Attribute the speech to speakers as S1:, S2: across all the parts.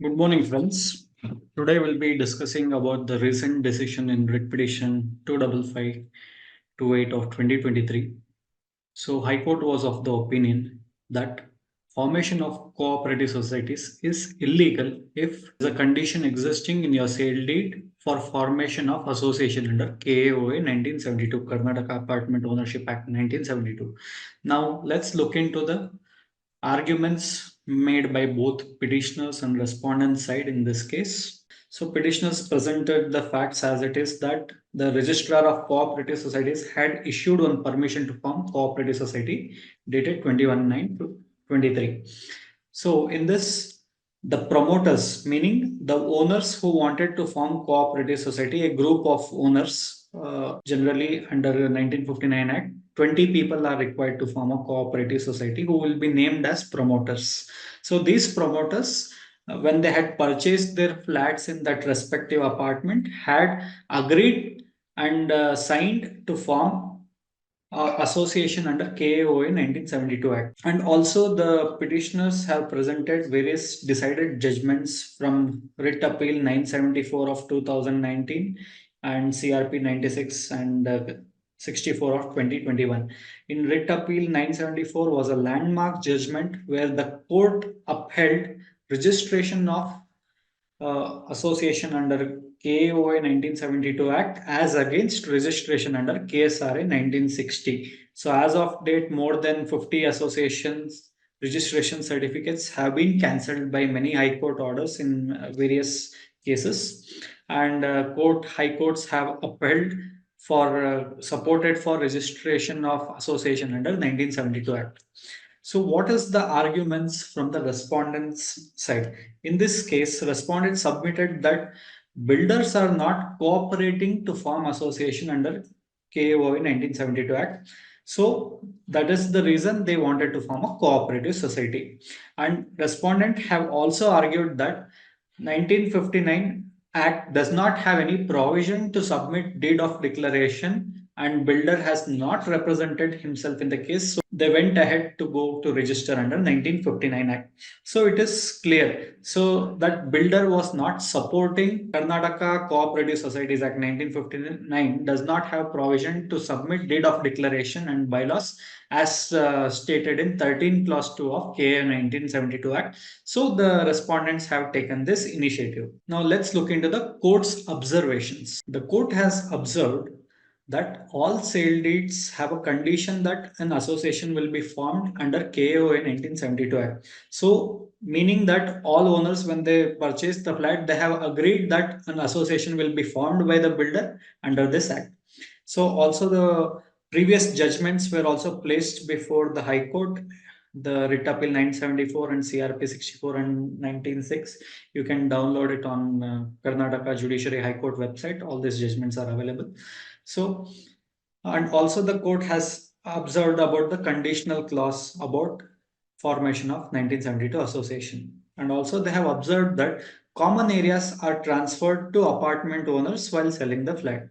S1: Good morning, friends. Today we'll be discussing about the recent decision in Writ Petition 25528 of 2023. So, High Court was of the opinion that formation of cooperative societies is illegal if the condition existing in your sale deed for formation of association under KAOA 1972, Karnataka Apartment Ownership Act 1972. Now, let's look into the arguments made by both petitioners and respondents side in this case. So petitioners presented the facts as it is that the registrar of cooperative societies had issued one permission to form cooperative society dated 21/9 to 23. So in this, the promoters, meaning the owners who wanted to form cooperative society, a group of owners, generally under 1959 Act, 20 people are required to form a cooperative society who will be named as promoters. So these promoters, when they had purchased their flats in that respective apartment, had agreed and signed to form association under KAOA 1972 Act. And also the petitioners have presented various decided judgments from Writ Appeal 974 of 2019 and CRP 96 and 64 of 2021. In Writ Appeal 974 was a landmark judgment where the court upheld registration of association under KOA 1972 Act as against registration under KSRA 1960. So as of date, more than 50 associations registration certificates have been cancelled by many high court orders in various cases, and high courts have upheld for supported for registration of association under 1972 Act. So what is the arguments from the respondents side? In this case, respondents submitted that builders are not cooperating to form association under KOA 1972 Act. So that is the reason they wanted to form a cooperative society. And respondent have also argued that 1959 Act does not have any provision to submit deed of declaration, and builder has not represented himself in the case, so they went ahead to go to register under 1959 Act. So it is clear. So that builder was not supporting Karnataka Cooperative Societies Act 1959 does not have provision to submit deed of declaration and bylaws as stated in 13 clause 2 of KA 1972 Act. So the respondents have taken this initiative. Now let's look into the court's observations. The court has observed that all sale deeds have a condition that an association will be formed under KOA 1972 Act. So, meaning that all owners, when they purchase the flat, they have agreed that an association will be formed by the builder under this act. So, also the previous judgments were also placed before the High Court. The Writ Appeal 974 and CRP 64 and 196. You can download it on Karnataka Judiciary High Court website. All these judgments are available. So, and also the court has observed about the conditional clause about formation of 1972 association. And also they have observed that common areas are transferred to apartment owners while selling the flat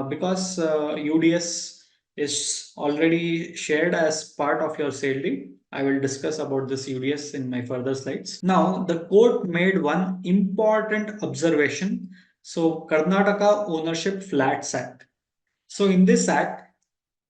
S1: because UDS is already shared as part of your sale deed. I will discuss about this UDS in my further slides. Now, the court made one important observation. So, Karnataka Ownership Flats Act. So in this act,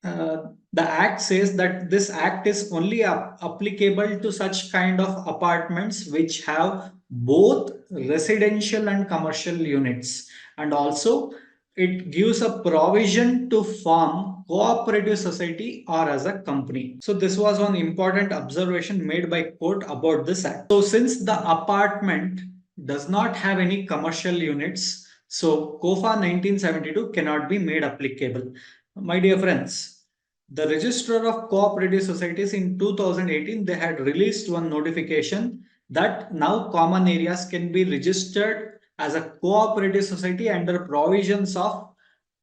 S1: the act says that this act is only applicable to such kind of apartments which have both residential and commercial units, and also it gives a provision to form cooperative society or as a company. So this was one important observation made by court about this act. So since the apartment does not have any commercial units, so COFA 1972 cannot be made applicable. My dear friends, the Registrar of Cooperative Societies in 2018, they had released one notification that now common areas can be registered as a cooperative society under provisions of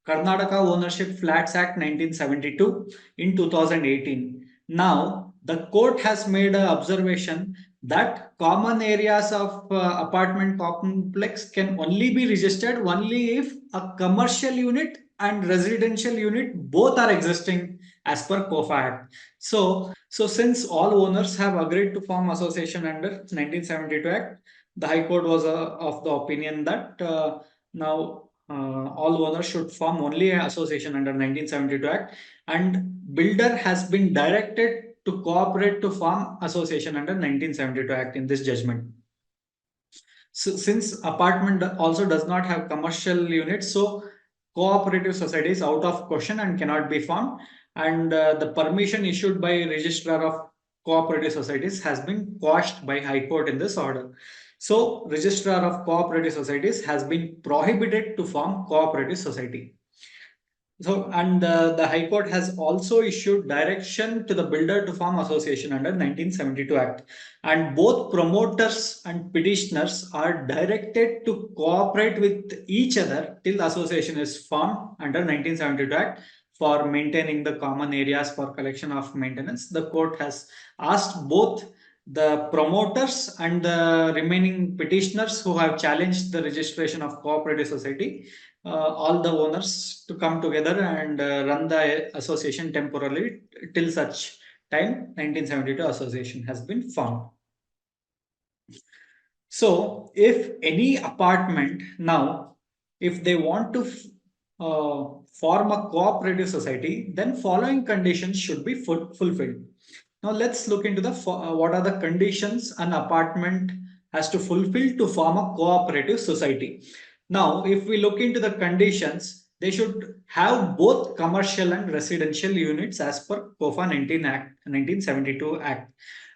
S1: Karnataka Ownership Flats Act 1972 in 2018. Now, the court has made an observation that common areas of apartment complex can only be registered only if a commercial unit and residential unit both are existing as per COFA Act. So since all owners have agreed to form association under 1972 Act, The High Court was of the opinion that now all owners should form only an association under 1972 Act, and builder has been directed to cooperate to form association under 1972 Act in this judgment. So since apartment also does not have commercial units, so cooperative society is out of question and cannot be formed. And the permission issued by registrar of cooperative societies has been quashed by High Court in this order. So registrar of cooperative societies has been prohibited to form cooperative society. So, and the High Court has also issued direction to the builder to form association under 1972 Act. And both promoters and petitioners are directed to cooperate with each other till association is formed under 1972 Act for maintaining the common areas for collection of maintenance. The court has asked both the promoters and the remaining petitioners who have challenged the registration of cooperative society, all the owners to come together and run the association temporarily till such time 1972 association has been formed. So if any apartment now, if they want to form a cooperative society, then following conditions should be fulfilled. Now let's look into the what are the conditions an apartment has to fulfill to form a cooperative society. Now, if we look into the conditions, they should have both commercial and residential units as per COFA 1972 Act.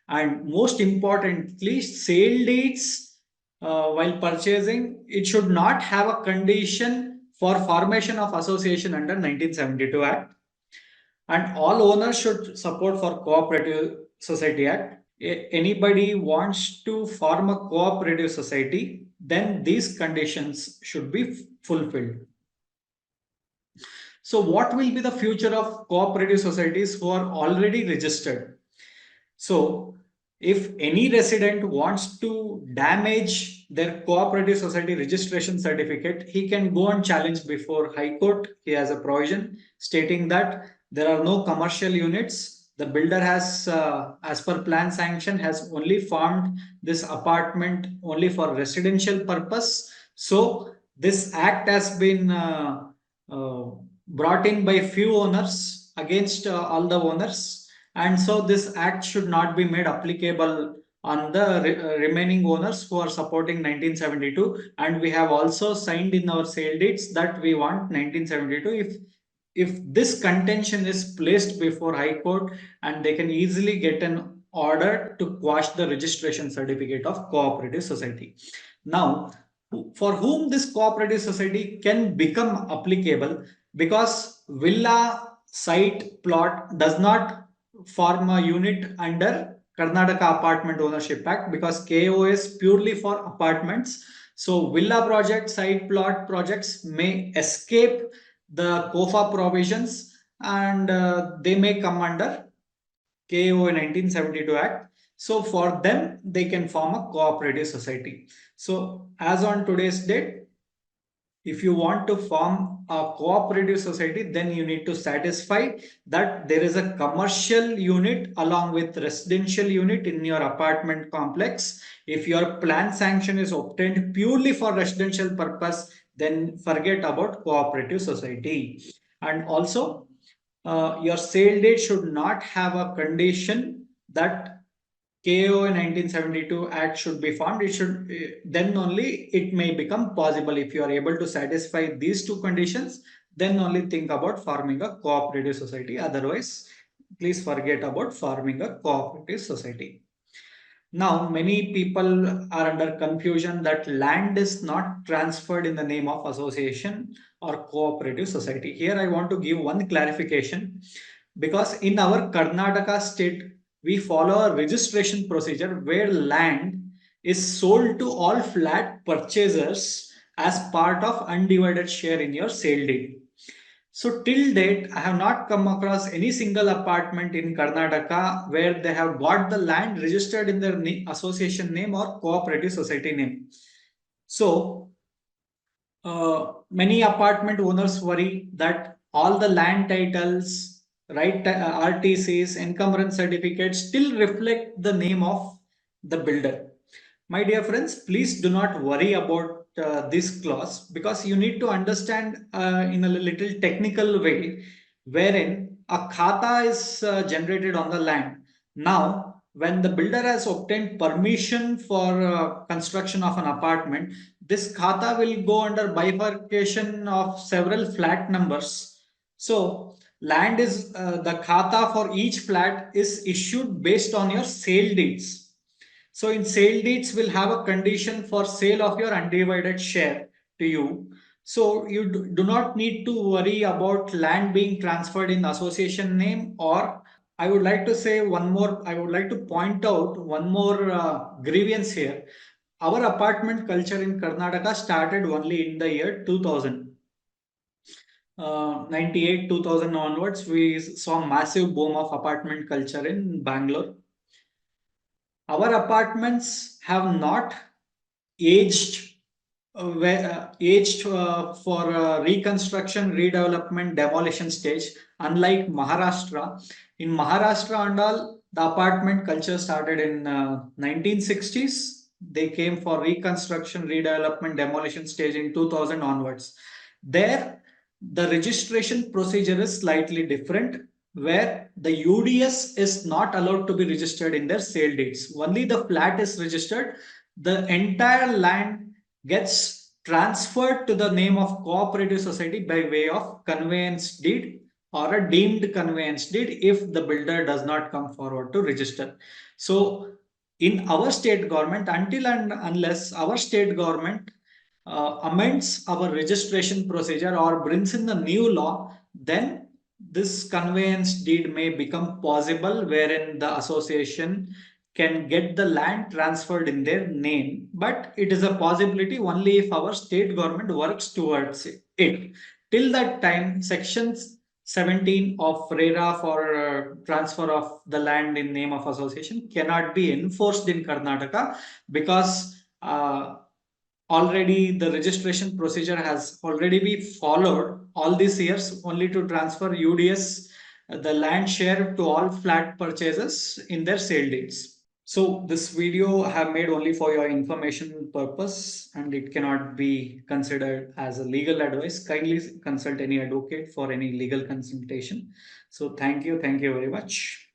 S1: And most importantly, sale dates while purchasing, it should not have a condition for formation of association under 1972 Act, and all owners should support for cooperative society act. Anybody wants to form a cooperative society, then these conditions should be fulfilled. So what will be the future of cooperative societies who are already registered? So, if any resident wants to damage their cooperative society registration certificate, he can go and challenge before High Court. He has a provision stating that there are no commercial units. The builder has, as per plan sanction, has only formed this apartment only for residential purpose. So, this act has been brought in by few owners against all the owners, and so this act should not be made applicable on the remaining owners who are supporting 1972. And we have also signed in our sale deeds that we want 1972. If this contention is placed before High Court, and they can easily get an order to quash the registration certificate of cooperative society. Now, for whom this cooperative society can become applicable, because villa site plot does not form a unit under Karnataka Apartment Ownership Act, because KO is purely for apartments. So villa project, site plot projects may escape the COFA provisions, and they may come under KO 1972 Act. So for them, they can form a cooperative society. So as on today's date, if you want to form a cooperative society, then you need to satisfy that there is a commercial unit along with residential unit in your apartment complex. If your plan sanction is obtained purely for residential purpose, then forget about cooperative society. And also, your sale date should not have a condition that KO 1972 Act should be formed. It should, then only it may become possible. If you are able to satisfy these two conditions, then only think about forming a cooperative society. Otherwise, please forget about forming a cooperative society. Now, many people are under confusion that land is not transferred in the name of association or cooperative society. Here, I want to give one clarification, because in our Karnataka state, we follow a registration procedure where land is sold to all flat purchasers as part of undivided share in your sale deed. So till date, I have not come across any single apartment in Karnataka where they have got the land registered in their association name or cooperative society name. So many apartment owners worry that all the land titles, right, RTCs, encumbrance certificates still reflect the name of the builder. My dear friends, please do not worry about this clause, because you need to understand in a little technical way wherein a khata is generated on the land. Now, when the builder has obtained permission for construction of an apartment, this khata will go under bifurcation of several flat numbers. So, land is the khata for each flat is issued based on your sale deeds. So in sale deeds, will have a condition for sale of your undivided share to you. So you do not need to worry about land being transferred in association name. Or I would like to say one more, I would like to point out one more grievance here. Our apartment culture in Karnataka started only in the year 2000. 98 2000 onwards, we saw massive boom of apartment culture in Bangalore. Our apartments have not aged aged for reconstruction, redevelopment, demolition stage. Unlike Maharashtra, in Maharashtra and all, the apartment culture started in 1960s. They came for reconstruction, redevelopment, demolition stage in 2000 onwards. There, the registration procedure is slightly different, where the UDS is not allowed to be registered in their sale deeds. Only the flat is registered. The entire land gets transferred to the name of cooperative society by way of conveyance deed or a deemed conveyance deed if the builder does not come forward to register. So in our state government, until and unless our state government amends our registration procedure or brings in the new law, then this conveyance deed may become possible, wherein the association can get the land transferred in their name. But it is a possibility only if our state government works towards it. Till that time, sections 17 of RERA for transfer of the land in name of association cannot be enforced in Karnataka, because already the registration procedure has already been followed all these years only to transfer UDS, the land share, to all flat purchases in their sale deeds. So this video I have made only for your information purpose, and it cannot be considered as a legal advice. Kindly consult any advocate for any legal consultation. So thank you very much.